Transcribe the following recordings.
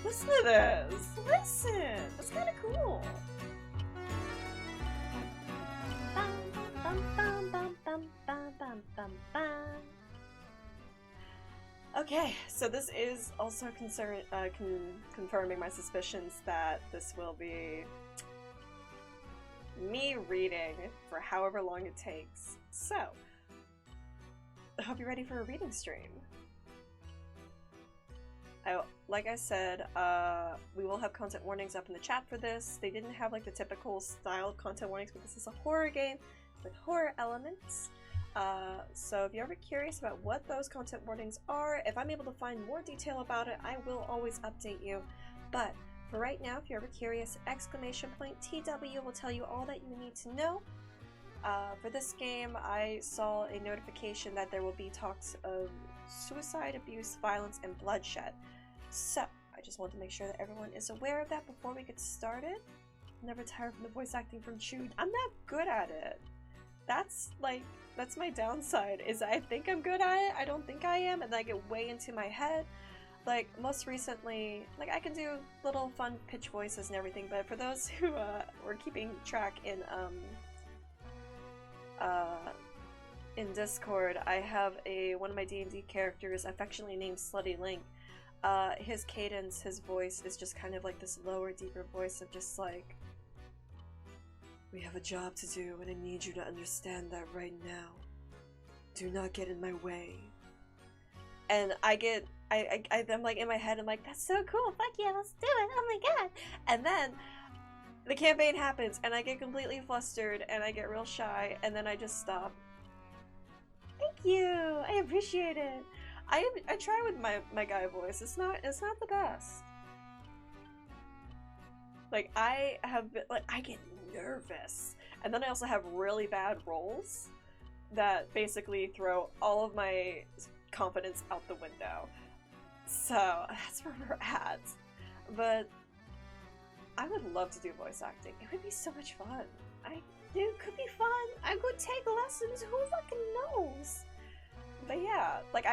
Listen to this! Listen! That's kinda cool! Okay, so this is also confirming my suspicions that this will be me reading for however long it takes. So, I hope you're ready for a reading stream. Like I said, we will have content warnings up in the chat for this. They didn't have like the typical style of content warnings, but this is a horror game with horror elements. So if you're ever curious about what those content warnings are, if I'm able to find more detail about it, I will always update you. But for right now, if you're ever curious, !TW will tell you all that you need to know. For this game, I saw a notification that there will be talks of suicide, abuse, violence, and bloodshed. So, I just want to make sure that everyone is aware of that before we get started. I'm never tired from the voice acting from Chewed. I'm not good at it. That's my downside, is I think I'm good at it, I don't think I am, and then I get way into my head. Like, most recently, like, I can do little fun pitch voices and everything, but for those who were keeping track in Discord, I have one of my D&D characters, affectionately named Slutty Link. His cadence, his voice is just kind of like this lower, deeper voice of just like, we have a job to do and I need you to understand that right now. Do not get in my way. And I'm like in my head, I'm like, that's so cool, fuck yeah, let's do it, oh my god. And then the campaign happens and I get completely flustered and I get real shy and then I just stop. Thank you, I appreciate it. I try with my guy voice. It's not the best. Like I get nervous, and then I also have really bad rolls that basically throw all of my confidence out the window. So that's where we're at. But I would love to do voice acting. It would be so much fun. It could be fun. I could take lessons. Who fucking knows? But yeah, like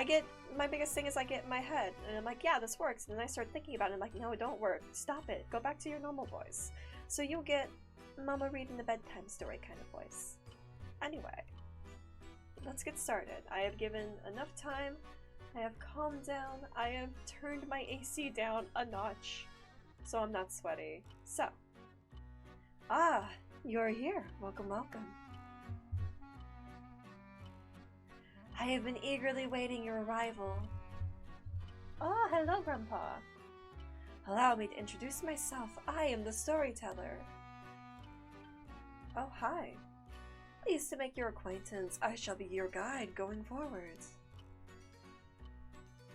my biggest thing is I get in my head and I'm like, yeah, this works. And then I start thinking about it and I'm like, no, it don't work. Stop it. Go back to your normal voice. So you'll get Mama reading the bedtime story kind of voice. Anyway, let's get started. I have given enough time. I have calmed down. I have turned my AC down a notch so I'm not sweaty. So, you're here. Welcome, welcome. I have been eagerly waiting your arrival. Oh, hello, Grandpa. Allow me to introduce myself. I am the storyteller. Oh, hi. Pleased to make your acquaintance. I shall be your guide going forward.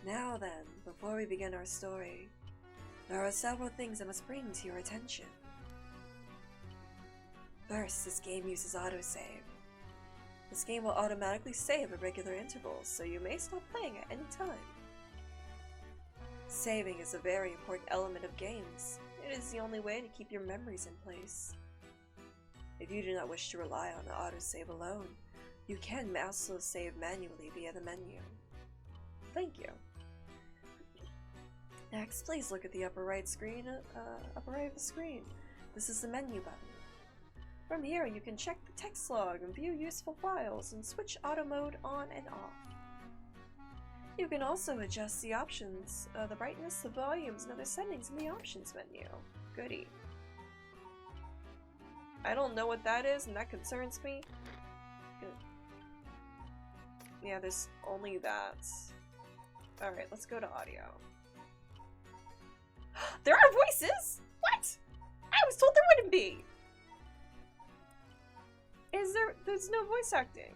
Now then, before we begin our story, there are several things I must bring to your attention. First, this game uses autosave. This game will automatically save at regular intervals, so you may stop playing at any time. Saving is a very important element of games. It is the only way to keep your memories in place. If you do not wish to rely on autosave alone, you can also save manually via the menu. Thank you. Next, please look at the upper right of the screen. This is the menu button. From here, you can check the text log and view useful files and switch auto mode on and off. You can also adjust the options, the brightness, the volumes, and other settings in the options menu. Goody. I don't know what that is, and that concerns me. Good. Yeah, there's only that. Alright, let's go to audio. There are voices?! What?! I was told there wouldn't be! There's no voice acting.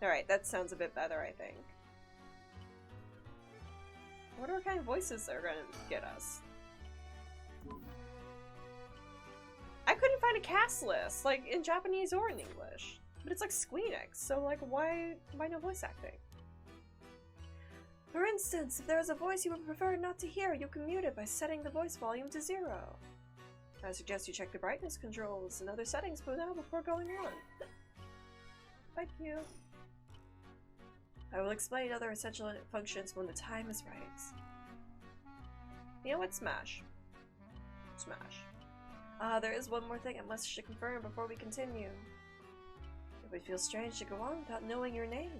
Alright, that sounds a bit better, I think. I wonder what kind of voices they're gonna get us. I couldn't find a cast list, like, in Japanese or in English. But it's like Squeenix, so like, why no voice acting? For instance, if there is a voice you would prefer not to hear, you can mute it by setting the voice volume to 0. I suggest you check the brightness controls and other settings for now before going on. Thank you. I will explain other essential functions when the time is right. You know what? Smash. Smash. There is one more thing I must confirm before we continue. It would feel strange to go on without knowing your name.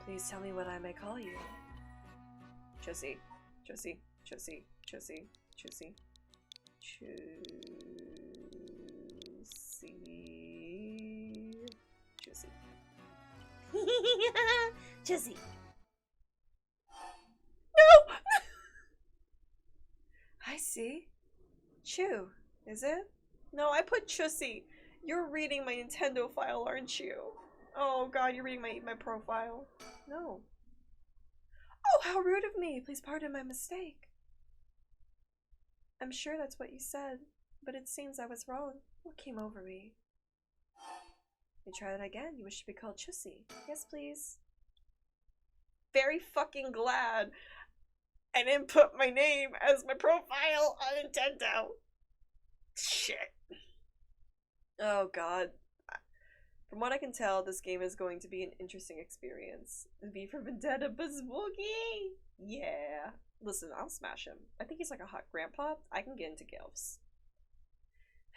Please tell me what I may call you. Chussie. Chussie. Chussie. Chussie. Chussie. Chussie. Chussie. No! I see. Chew, is it? No, I put Chussie. You're reading my Nintendo file, aren't you? Oh god, you're reading my profile. No. Oh, how rude of me! Please pardon my mistake. I'm sure that's what you said, but it seems I was wrong. What came over me? You try that again. You wish to be called Chussie. Yes, please. Very fucking glad I didn't put my name as my profile on Nintendo. Shit. Oh god. From what I can tell, this game is going to be an interesting experience. V for Vendetta, but spooky! Yeah. Listen, I'll smash him. I think he's like a hot grandpa. I can get into gilfs.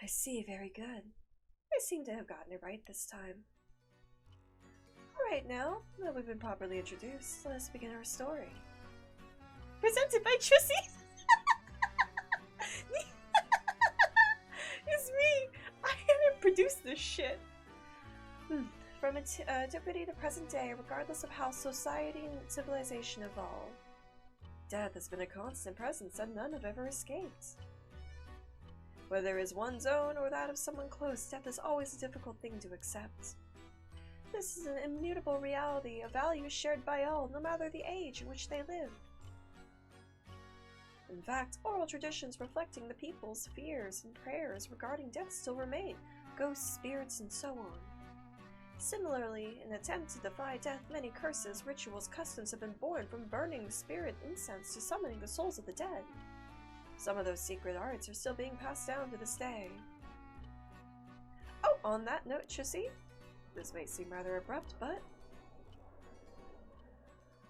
I see, very good. I seem to have gotten it right this time. Alright now, that we've been properly introduced, let us begin our story. Presented by Chussie! It's me! I haven't produced this shit! From antiquity to present day, regardless of how society and civilization evolve, death has been a constant presence and none have ever escaped. Whether it is one's own or that of someone close, death is always a difficult thing to accept. This is an immutable reality, a value shared by all, no matter the age in which they live. In fact, oral traditions reflecting the people's fears and prayers regarding death still remain, ghosts, spirits, and so on. Similarly, in an attempt to defy death, many curses, rituals, customs have been born from burning spirit incense to summoning the souls of the dead. Some of those secret arts are still being passed down to this day. Oh, on that note, Chussie, this may seem rather abrupt, but...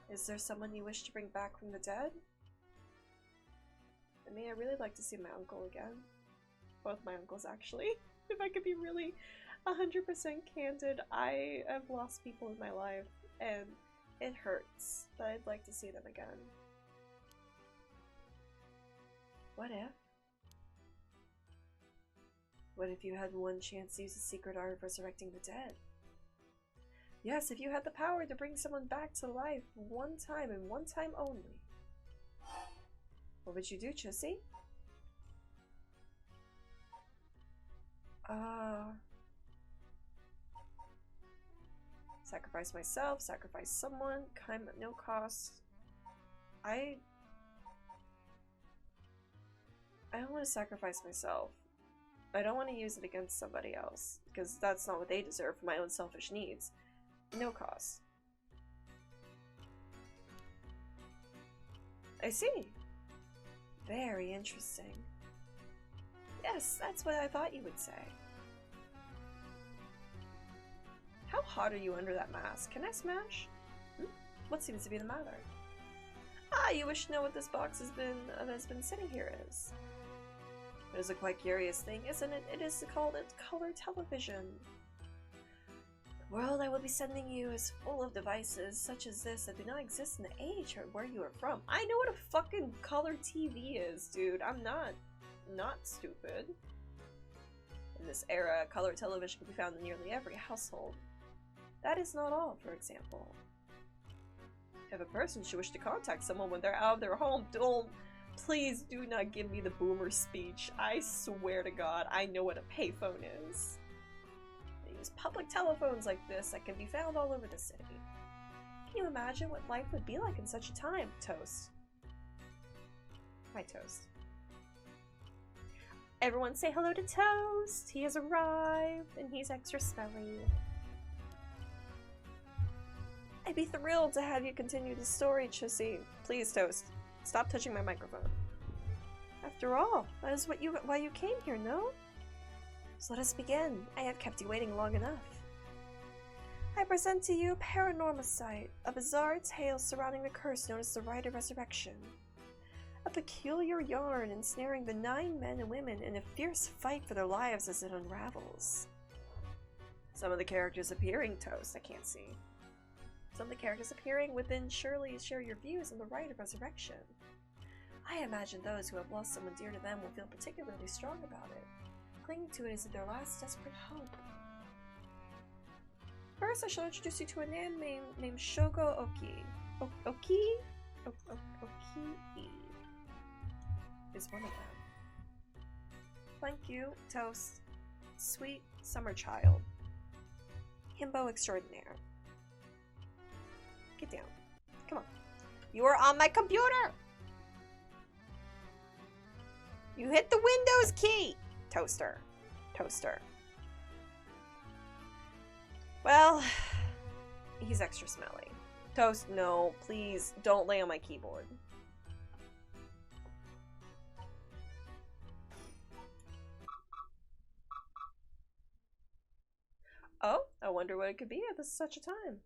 is there someone you wish to bring back from the dead? I mean, I'd really like to see my uncle again. Both my uncles, actually. If I could be really 100% candid, I have lost people in my life, and it hurts, but I'd like to see them again. What if? What if you had one chance to use the secret art of resurrecting the dead? Yes, if you had the power to bring someone back to life one time and one time only. What would you do, Chussie? Sacrifice myself, sacrifice someone, time at no cost. I don't want to sacrifice myself. I don't want to use it against somebody else, because that's not what they deserve for my own selfish needs. No cost. I see. Very interesting. Yes, that's what I thought you would say. How hot are you under that mask? Can I smash? What seems to be the matter? Ah, you wish to know what this box has been sitting here is. It is a quite curious thing, isn't it? It is called a color television. The world I will be sending you is full of devices such as this that do not exist in the age or where you are from. I know what a fucking color TV is, dude. I'm not stupid. In this era, color television can be found in nearly every household. That is not all, for example. If a person should wish to contact someone when they're out of their home, please do not give me the boomer speech. I swear to God, I know what a payphone is. They use public telephones like this that can be found all over the city. Can you imagine what life would be like in such a time, Toast? Hi, Toast. Everyone say hello to Toast! He has arrived, and he's extra smelly. I'd be thrilled to have you continue the story, Chussie. Please, Toast, stop touching my microphone. After all, that is why you came here, no? So let us begin. I have kept you waiting long enough. I present to you Paranormasight, a bizarre tale surrounding the curse known as the Rite of Resurrection. A peculiar yarn ensnaring the 9 men and women in a fierce fight for their lives as it unravels. Some of the characters appearing toast, I can't see. Some of the characters appearing within surely share your views on the rite of resurrection. I imagine those who have lost someone dear to them will feel particularly strong about it, clinging to it as their last desperate hope. First, I shall introduce you to a man named Shogo Oki. Oki is one of them. Thank you, toast. Sweet summer child. Himbo extraordinaire. Get down. Come on. You are on my computer! You hit the Windows key! Toaster. Toaster. Well, he's extra smelly. Toast, no, please, don't lay on my keyboard. Oh, I wonder what it could be at such a time.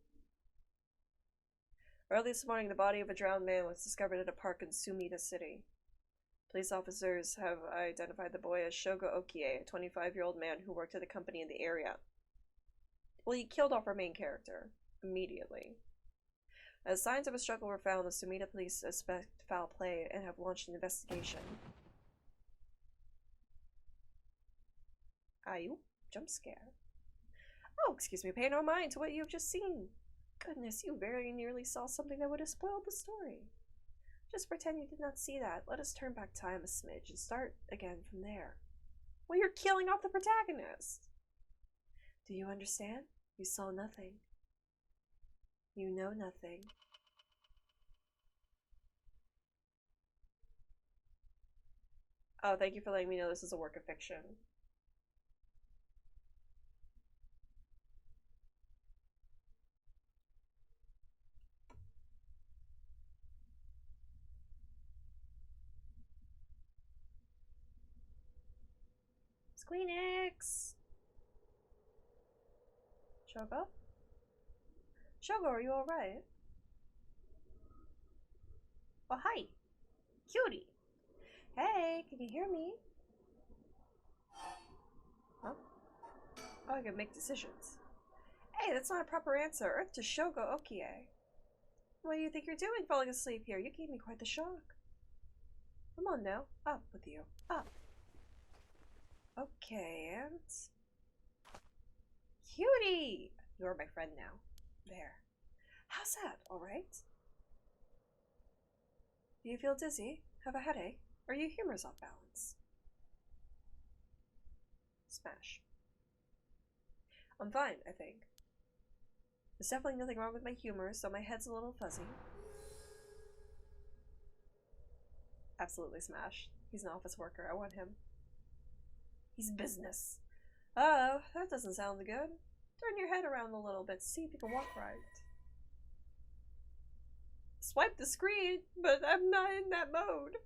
Early this morning, the body of a drowned man was discovered at a park in Sumida City. Police officers have identified the boy as Shogo Okie, a 25-year-old man who worked at a company in the area. Well, he killed off our main character immediately. As signs of a struggle were found, the Sumida police suspect foul play and have launched an investigation. Ayu, jump scare. Oh, excuse me, pay no mind to what you have just seen. Goodness, you very nearly saw something that would have spoiled the story. Just pretend you did not see that. Let us turn back time a smidge and start again from there. Well, you're killing off the protagonist. Do you understand? You saw nothing. You know nothing. Oh, thank you for letting me know this is a work of fiction. Squeenix! Shogo? Shogo, are you alright? Oh, hi! Cutie! Hey, can you hear me? Huh? Oh, I can make decisions. Hey, that's not a proper answer. Earth to Shogo Okie. What do you think you're doing falling asleep here? You gave me quite the shock. Come on now. Up with you. Up. Okay, and... Cutie! You're my friend now. There. How's that? Alright? Do you feel dizzy? Have a headache? Are your humor's off balance? Smash. I'm fine, I think. There's definitely nothing wrong with my humor, so my head's a little fuzzy. Absolutely smash. He's an office worker. I want him. He's business. Oh, that doesn't sound good. Turn your head around a little bit, see if you can walk right. Swipe the screen, but I'm not in that mode.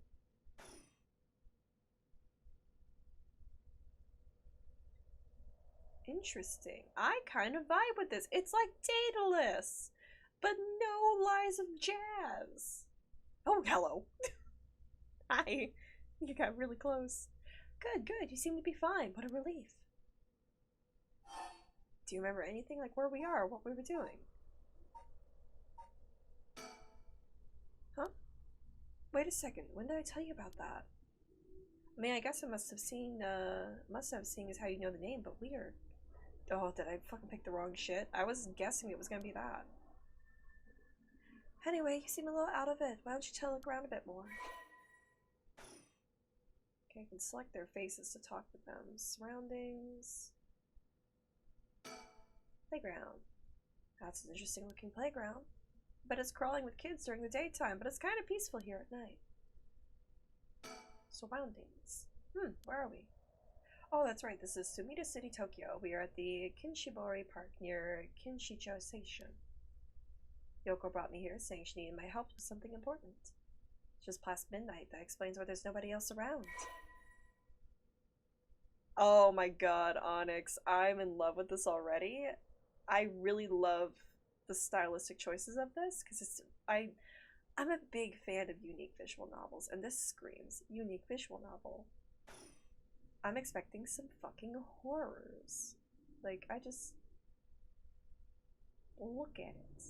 Interesting. I kind of vibe with this. It's like Daedalus, but no lies of jazz. Oh, hello. Hi. You got really close. Good, good. You seem to be fine. What a relief. Do you remember anything, like where we are, what we were doing? Huh? Wait a second. When did I tell you about that? I mean, I guess I must have seen as how you know the name, but weird. Oh, did I fucking pick the wrong shit? I was guessing it was gonna be that. Anyway, you seem a little out of it. Why don't you look around a bit more? Okay, I can select their faces to talk with them. Surroundings. Playground. That's an interesting looking playground. But it's crawling with kids during the daytime, but it's kind of peaceful here at night. Surroundings. Where are we? Oh, that's right. This is Sumida City, Tokyo. We are at the Kinshibori Park near Kinshicho Station. Yoko brought me here saying she needed my help with something important. It's just past midnight. That explains why there's nobody else around. Oh my god, Onyx. I'm in love with this already. I really love the stylistic choices of this because I'm a big fan of unique visual novels, and this screams unique visual novel. I'm expecting some fucking horrors. Like, I just... look at it.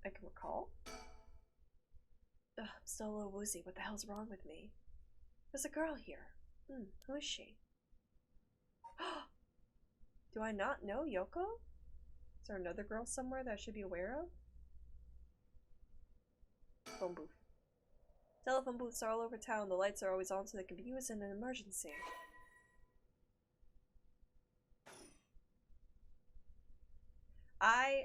I can recall. Ugh, I'm still a little woozy. What the hell's wrong with me? There's a girl here. Who is she? Do I not know Yoko? Is there another girl somewhere that I should be aware of? Phone booth. Telephone booths are all over town. The lights are always on so they can be used in an emergency. I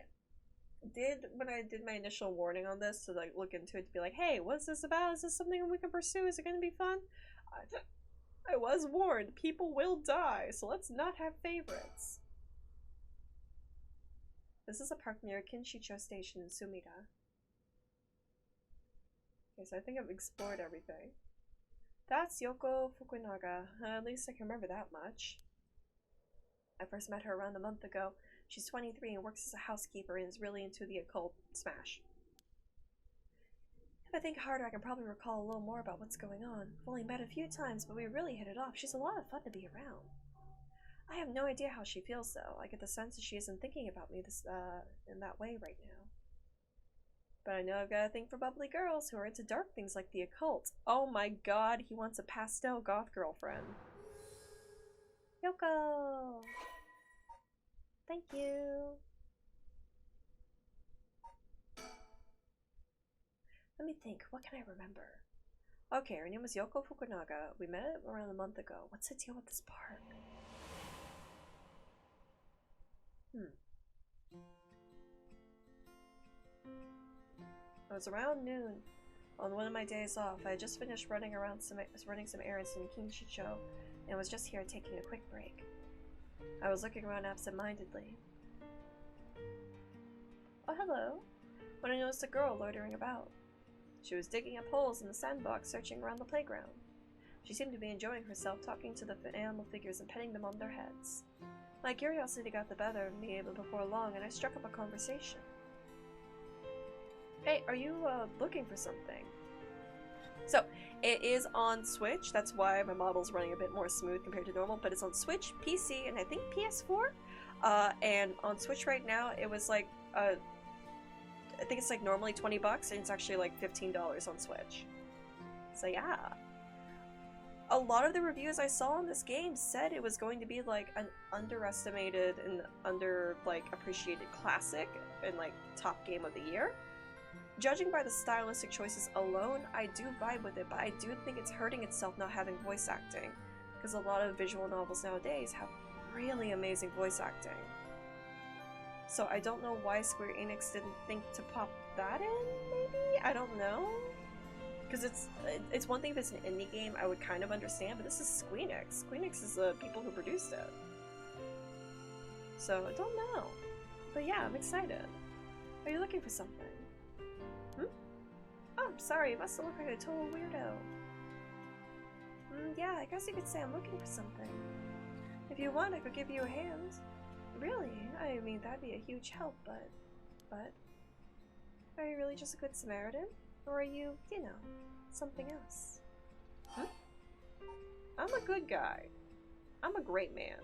did, when I did my initial warning on this, to like look into it to be like, hey, what's this about? Is this something we can pursue? Is it going to be fun? I was warned, people will die, so let's not have favorites. This is a park near Kinshicho Station in Sumida. Okay, so I think I've explored everything. That's Yoko Fukunaga. At least I can remember that much. I first met her around a month ago. She's 23 and works as a housekeeper and is really into the occult smash. If I think harder, I can probably recall a little more about what's going on. We've only met a few times, but we really hit it off. She's a lot of fun to be around. I have no idea how she feels, though. I get the sense that she isn't thinking about me in that way right now. But I know I've got a thing for bubbly girls who are into dark things like the occult. Oh my god, he wants a pastel goth girlfriend. Yoko! Thank you! Let me think, what can I remember? Okay, her name was Yoko Fukunaga. We met around a month ago. What's the deal with this park? It was around noon on one of my days off. I had just finished running some errands in Kinshicho and was just here taking a quick break. I was looking around absent-mindedly. Oh, hello. When I noticed a girl loitering about. She was digging up holes in the sandbox, searching around the playground. She seemed to be enjoying herself, talking to the animal figures and petting them on their heads. My curiosity got the better of me before long, and I struck up a conversation. Hey, are you looking for something? So, it is on Switch, that's why my model's running a bit more smooth compared to normal, but it's on Switch, PC, and I think PS4? And on Switch right now, it was like, I think it's like normally 20 bucks, and it's actually like $15 on Switch. So yeah. A lot of the reviews I saw on this game said it was going to be like an underestimated and appreciated classic and like top game of the year. Judging by the stylistic choices alone, I do vibe with it, but I do think it's hurting itself not having voice acting, because a lot of visual novels nowadays have really amazing voice acting. So I don't know why Square Enix didn't think to pop that in, maybe? I don't know. Because it's one thing if it's an indie game, I would kind of understand, but this is Squeenix. Squeenix is the people who produced it. So, I don't know. But yeah, I'm excited. Are you looking for something? Oh, I'm sorry, you must have looked like a total weirdo. Yeah, I guess you could say I'm looking for something. If you want, I could give you a hand. Really? I mean, that'd be a huge help, but... Are you really just a good Samaritan? Or are you, you know, something else? I'm a good guy. I'm a great man.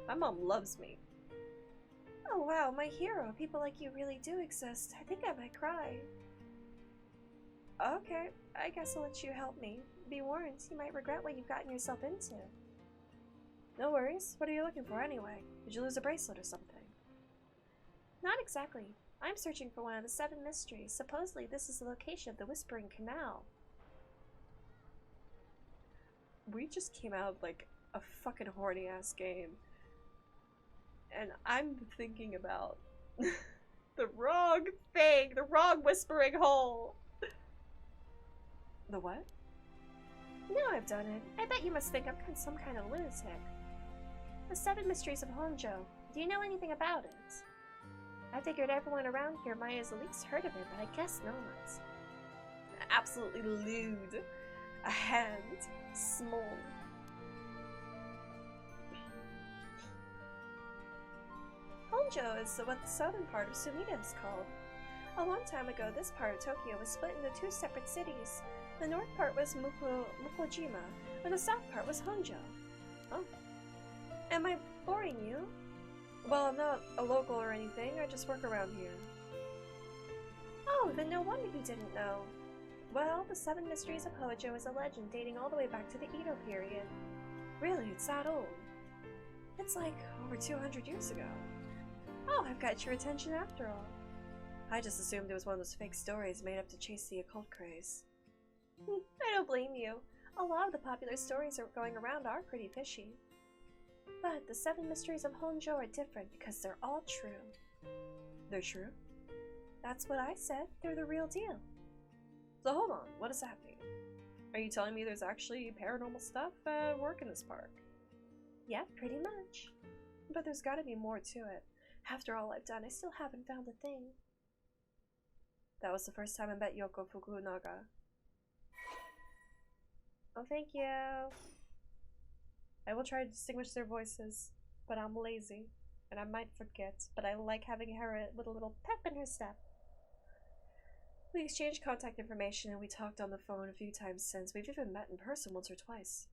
My mom loves me. Oh wow, my hero. People like you really do exist. I think I might cry. Okay, I guess I'll let you help me. Be warned, you might regret what you've gotten yourself into. No worries. What are you looking for anyway? Did you lose a bracelet or something? Not exactly. I'm searching for one of the 7 mysteries. Supposedly this is the location of the Whispering Canal. We just came out of like a fucking horny ass game. And I'm thinking about the wrong thing, the wrong whispering hole. The what? No, I've done it. I bet you must think I'm some kind of lunatic. The 7 Mysteries of Honjo. Do you know anything about it? I figured everyone around here might have at least heard of it, but I guess not. Absolutely lewd. A hand. Small. Honjo is what the southern part of Sumida is called. A long time ago, this part of Tokyo was split into two separate cities. The north part was Mukojima, and the south part was Honjo. Oh. Am I boring you? Well, I'm not a local or anything, I just work around here. Oh, then no wonder you didn't know. Well, the Seven Mysteries of Honjo is a legend dating all the way back to the Edo period. Really, it's that old. It's like over 200 years ago. Oh, I've got your attention after all. I just assumed it was one of those fake stories made up to chase the occult craze. I don't blame you. A lot of the popular stories going around are pretty fishy. But the Seven Mysteries of Honjo are different because they're all true. They're true? That's what I said. They're the real deal. So hold on, what does that mean? Are you telling me there's actually paranormal stuff at work in this park? Yeah, pretty much. But there's gotta be more to it. After all I've done, I still haven't found a thing. That was the first time I met Yoko Fukunaga. Oh, thank you. I will try to distinguish their voices, but I'm lazy, and I might forget, but I like having her with a little pep in her step. We exchanged contact information and we talked on the phone a few times since. We've even met in person once or twice.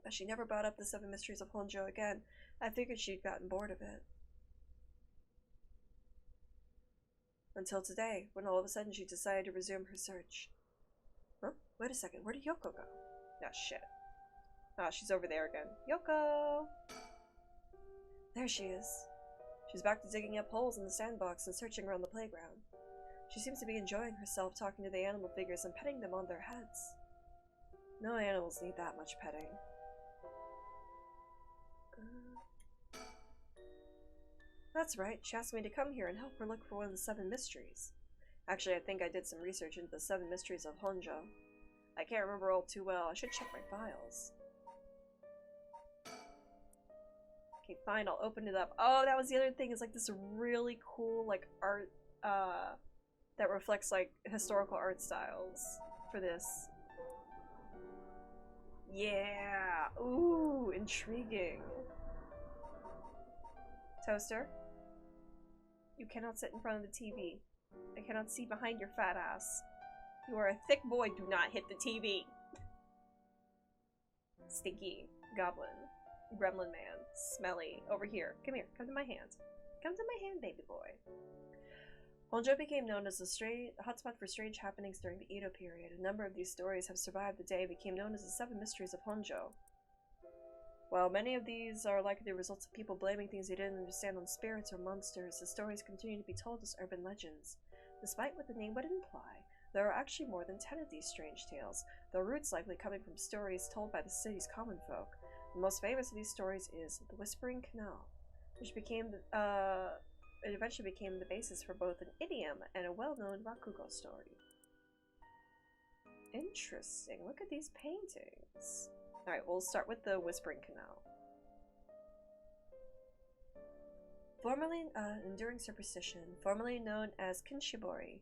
As she never brought up the Seven Mysteries of Honjo again, I figured she'd gotten bored of it. Until today, when all of a sudden she decided to resume her search. Huh? Wait a second, where did Yoko go? Ah, shit. Ah, she's over there again. Yoko! There she is. She's back to digging up holes in the sandbox and searching around the playground. She seems to be enjoying herself talking to the animal figures and petting them on their heads. No animals need that much petting. That's right, she asked me to come here and help her look for one of the Seven Mysteries. Actually, I think I did some research into the Seven Mysteries of Honjo. I can't remember all too well, I should check my files. Okay, fine, I'll open it up. Oh, that was the other thing, is like this really cool, like, art, that reflects, like, historical art styles for this. Yeah! Ooh, intriguing. Toaster? You cannot sit in front of the TV. I cannot see behind your fat ass. You are a thick boy, do not hit the TV! Stinky. Goblin. Gremlin man. Smelly. Over here. Come here. Come to my hand. Come to my hand, baby boy. Honjo became known as a hotspot for strange happenings during the Edo period. A number of these stories have survived the day and became known as the Seven Mysteries of Honjo. While many of these are likely the results of people blaming things they didn't understand on spirits or monsters, the stories continue to be told as urban legends. Despite what the name would imply, there are actually more than 10 of these strange tales, their roots likely coming from stories told by the city's common folk. The most famous of these stories is the Whispering Canal, which it eventually became the basis for both an idiom and a well-known Rakugo story. Interesting. Look at these paintings. Alright, we'll start with the Whispering Canal. Formerly enduring superstition, formerly known as Kinshibori,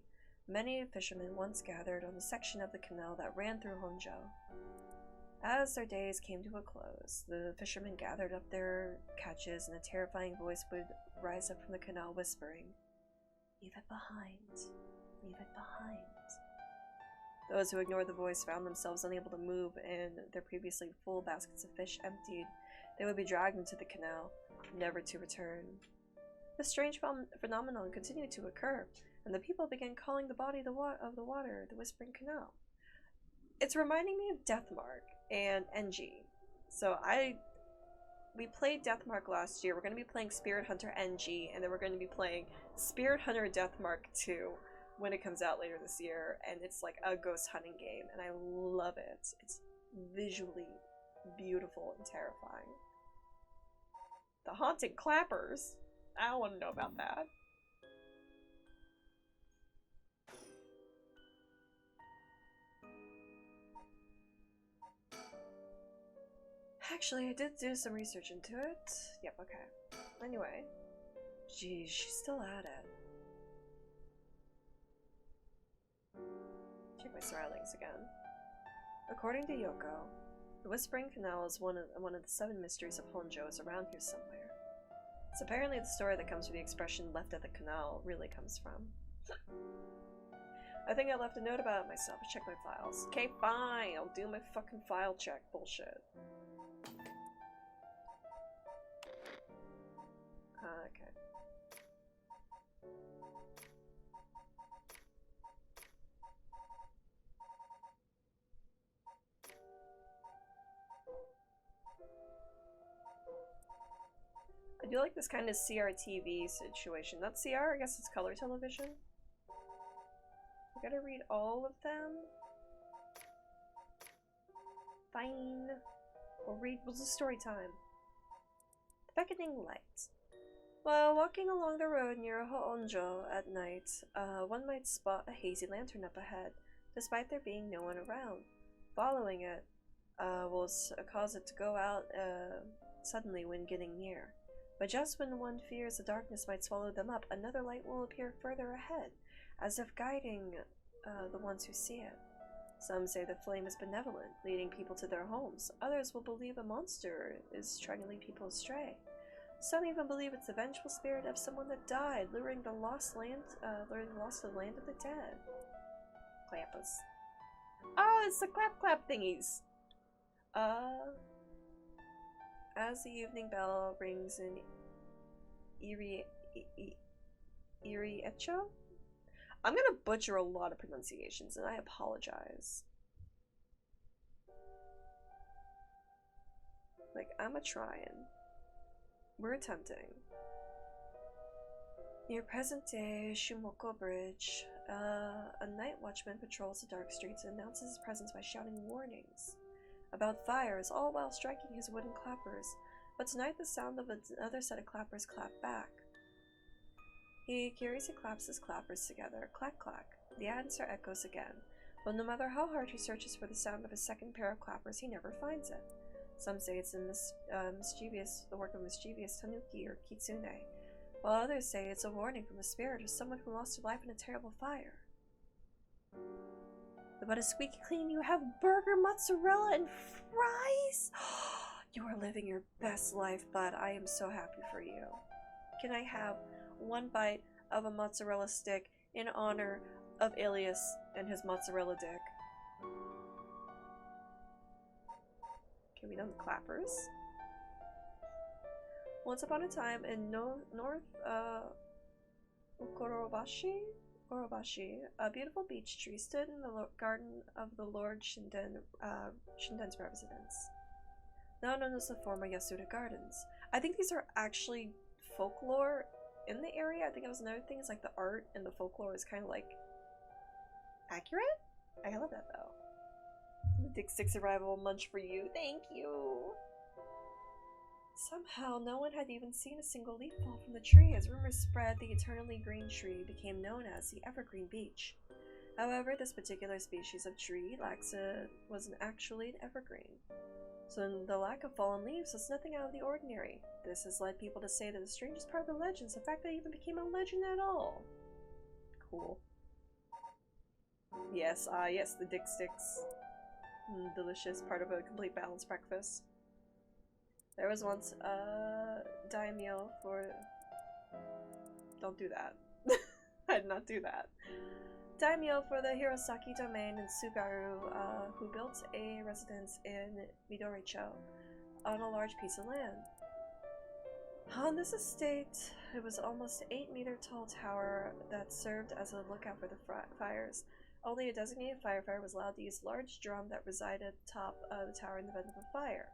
many fishermen once gathered on the section of the canal that ran through Honjo. As their days came to a close, the fishermen gathered up their catches and a terrifying voice would rise up from the canal whispering, "Leave it behind, leave it behind." Those who ignored the voice found themselves unable to move and their previously full baskets of fish emptied. They would be dragged into the canal, never to return. This strange phenomenon continued to occur, and the people began calling the body of the water the Whispering Canal. It's reminding me of Deathmark and NG. So we played Deathmark last year. We're going to be playing Spirit Hunter NG, and then we're going to be playing Spirit Hunter Deathmark 2 when it comes out later this year, and it's like a ghost hunting game, and I love it. It's visually beautiful and terrifying. The haunted clappers. I don't want to know about that. Actually, I did do some research into it. Yep, okay. Anyway. Geez, she's still at it. Check my surroundings again. According to Yoko, the Whispering Canal is one of the 7 mysteries of Honjo is around here somewhere. It's apparently the story that comes from the expression left at the canal really comes from. I think I left a note about it myself. Check my files. Okay, fine. I'll do my fucking file check. Bullshit. Okay. I do like this kind of CRTV situation. Not CR, I guess it's color television. I gotta read all of them. Fine. We'll read. What's the story time? The beckoning light. While walking along the road near Honjo at night, one might spot a hazy lantern up ahead, despite there being no one around. Following it will cause it to go out suddenly when getting near. But just when one fears the darkness might swallow them up, another light will appear further ahead, as if guiding the ones who see it. Some say the flame is benevolent, leading people to their homes. Others will believe a monster is trying to lead people astray. Some even believe it's the vengeful spirit of someone that died, luring the lost land, luring the lost to the land of the dead. Clappers. Oh, it's the clap thingies. As the evening bell rings in Eerie Echo? I'm gonna butcher a lot of pronunciations, and I apologize. Like, I'm a-trying. We're attempting. Near present-day Shumoko Bridge, a night watchman patrols the dark streets and announces his presence by shouting warnings about fires, all while striking his wooden clappers. But tonight the sound of another set of clappers clap back. He curiously claps his clappers together. Clack clack. The answer echoes again. But no matter how hard he searches for the sound of his second pair of clappers, he never finds it. Some say it's the work of mischievous tanuki or kitsune, while others say it's a warning from the spirit of someone who lost their life in a terrible fire. The butt is squeaky clean. You have burger, mozzarella, and fries? You are living your best life, bud. I am so happy for you. Can I have one bite of a mozzarella stick in honor of Ilias and his mozzarella dick? Can we done the clappers? Once upon a time in North Orobashi, a beautiful beech tree stood in the garden of the Lord Shinden's residence, now known as the former Yasuda Gardens. I think these are actually folklore in the area. I think it was another thing, is like the art and the folklore is kind of like accurate. I love that though. The Dick Sticks arrival munch for you. Thank you. Somehow, no one had even seen a single leaf fall from the tree. As rumors spread, the eternally green tree became known as the Evergreen Beech. However, this particular species of tree wasn't actually an evergreen. So the lack of fallen leaves was nothing out of the ordinary. This has led people to say that the strangest part of the legend is the fact that it even became a legend at all. Cool. Yes, yes, the Dick Sticks. Delicious, part of a complete balanced breakfast. There was once a daimyo for... Don't do that. I did not do that. Daimyo for the Hirosaki domain in Tsugaru, who built a residence in Midoricho on a large piece of land. On this estate, it was almost 8-meter tall tower that served as a lookout for the fires. Only a designated firefighter was allowed to use a large drum that resided atop the tower in the event of a fire.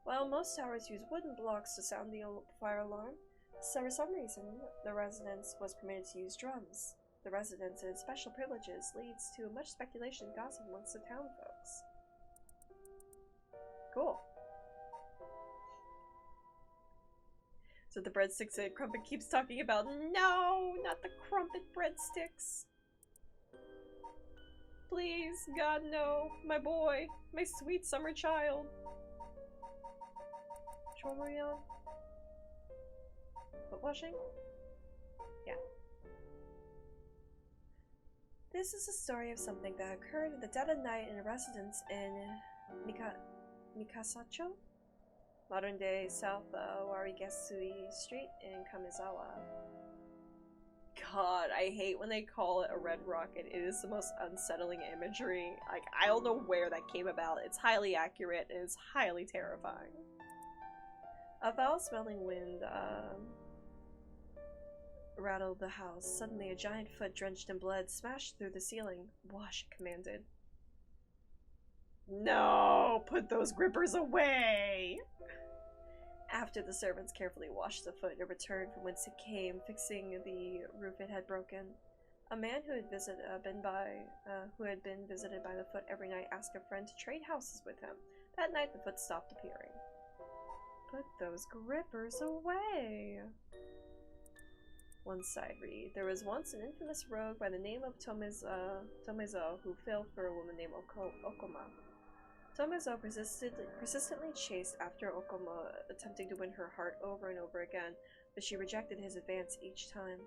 While most towers use wooden blocks to sound the fire alarm, for some reason, the residence was permitted to use drums. The residence's special privileges leads to much speculation and gossip amongst the town folks. Cool. So the breadsticks that Crumpet keeps talking about. No, not the Crumpet breadsticks. Please, God, no. My boy. My sweet summer child. Which one were you on? Foot washing? Yeah. This is a story of something that occurred in the dead of night in a residence in Mikasacho, modern-day South Warigesui Street in Kamizawa. God, I hate when they call it a red rocket. It is the most unsettling imagery. Like, I don't know where that came about. It's highly accurate and it's highly terrifying. A foul-smelling wind, rattled the house. Suddenly, a giant foot drenched in blood smashed through the ceiling. Wash, it commanded. No! Put those grippers away! After the servants carefully washed the foot, it returned from whence it came, fixing the roof it had broken. A man who had been visited by the foot every night asked a friend to trade houses with him. That night, the foot stopped appearing. Put those grippers away! One side read. There was once an infamous rogue by the name of Tomezo who fell for a woman named Okoma. Tomezo persistently chased after Okoma, attempting to win her heart over and over again, but she rejected his advance each time.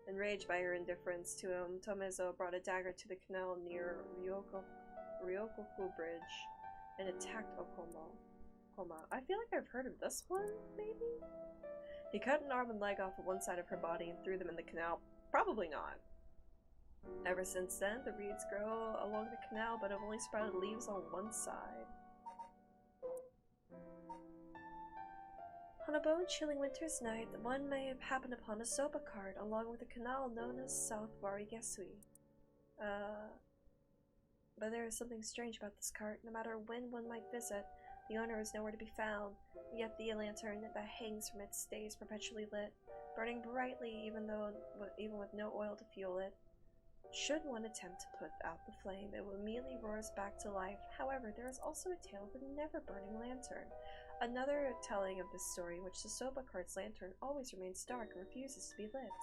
Enraged by her indifference to him, Tomezo brought a dagger to the canal near Ryokoku Bridge and attacked Okoma. I feel like I've heard of this one, maybe? He cut an arm and leg off of one side of her body and threw them in the canal. Probably not. Ever since then, the reeds grow along the canal, but have only sprouted leaves on one side. On a bone-chilling winter's night, one may have happened upon a soba cart along with a canal known as South Warigesui. But there is something strange about this cart. No matter when one might visit, the owner is nowhere to be found, yet the lantern that hangs from it stays perpetually lit, burning brightly even with no oil to fuel it. Should one attempt to put out the flame, it will immediately roars back to life. However, there is also a tale of a never-burning lantern. Another telling of this story in which the soba cart's lantern always remains dark and refuses to be lit.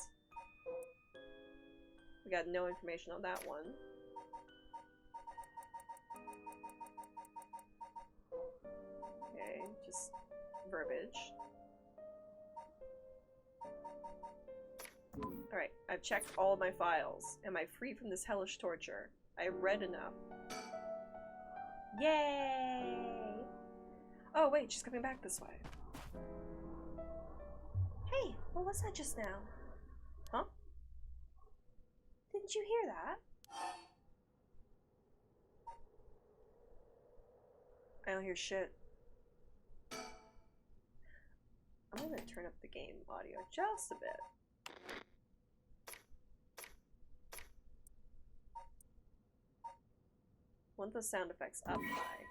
We got no information on that one. Okay, just verbiage. Alright, I've checked all of my files. Am I free from this hellish torture? I have read enough. Yay! Oh wait, she's coming back this way. Hey, what was that just now? Huh? Didn't you hear that? I don't hear shit. I'm gonna turn up the game audio just a bit. Want the sound effects up high.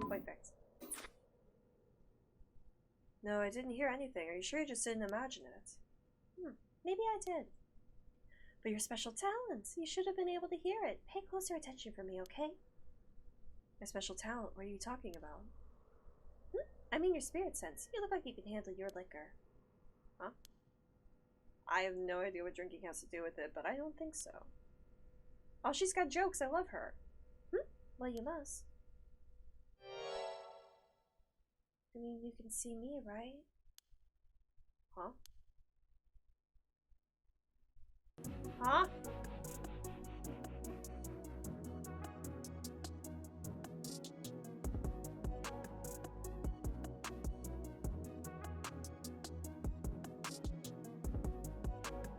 Quite thanks. No, I didn't hear anything. Are you sure you just didn't imagine it? Maybe I did. But your special talents, you should have been able to hear it. Pay closer attention for me, okay? My special talent? What are you talking about? I mean your spirit sense. You look like you can handle your liquor. Huh? I have no idea what drinking has to do with it, but I don't think so. Oh, she's got jokes. I love her. Well, you must. I mean, you can see me, right? Huh? Huh?